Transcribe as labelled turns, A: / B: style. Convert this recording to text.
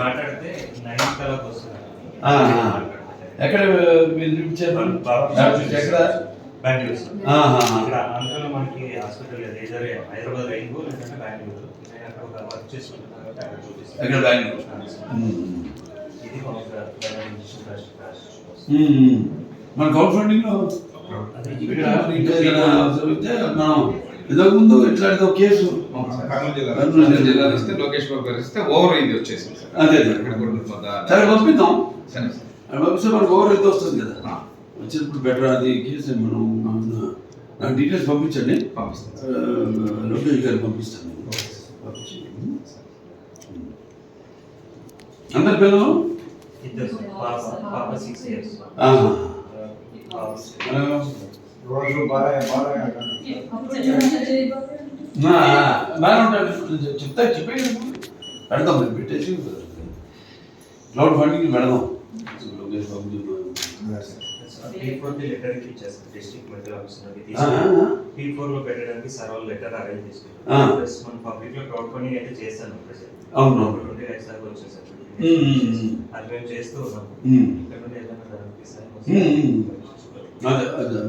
A: మాట్లాడితే 9 కల్లా వస్తున్నారు.
B: ఎక్కడ ఎక్కడ
A: బెంగళూరు ఇక్కడ ఆంధ్రలో మనకి హాస్పిటల్ లేదు, ఏదో హైదరాబాద్ రైంగు లేదంటే బెంగళూరు. నేను అక్కడ ఒక వర్క్ చేసుకుంటున్నాను కాబట్టి అక్కడ చూపిస్తాను.
B: ఎక్కడ బెంగళూరు
A: ఇది
B: మన క్రౌడ్ ఫండింగ్ లో మనం ఇంతకుముందు ఇట్లాంటి ఒక కేసు
C: కర్నూలు జిల్లా ఇస్తే లోకేష్ బాబు గారు ఇస్తే ఓవర్ అయింది వచ్చేసింది.
B: అదే సరే పంపిద్దాం. పంపిస్తే మనకు ఓవర్ అయితే వస్తుంది కదా, వచ్చినప్పుడు బెటర్. అది కేసు మనం నాకు డీటెయిల్స్ పంపించండి, లోకేష్ గారికి పంపిస్తాను. అందరి పిల్లలు
A: పాప 6 years.
B: బాగానే ఉంటాడు. చెప్పేది పెడదాం, మేము పెట్టేసి క్రౌడ్ ఫండింగ్ పెడదాం. లోకేష్ బాబు
A: లెటర్ ఇచ్చేస్తాం డిస్ట్రిక్ట్ మెడికల్ ఆఫీసర్. P4 లో పెట్టడానికి సార్ వాళ్ళు లెటర్ అరేంజ్ చేసుకుంటాం. ప్లస్ మన పబ్లిక్ లో క్రౌడ్ ఫండింగ్ అయితే చేస్తాను.
B: అవును
A: 20 lakhs దాకా వచ్చేసారు. అది మేము చేస్తూ ఉన్నాం. ఇక్కడ నుండి ఏదైనా
B: అదే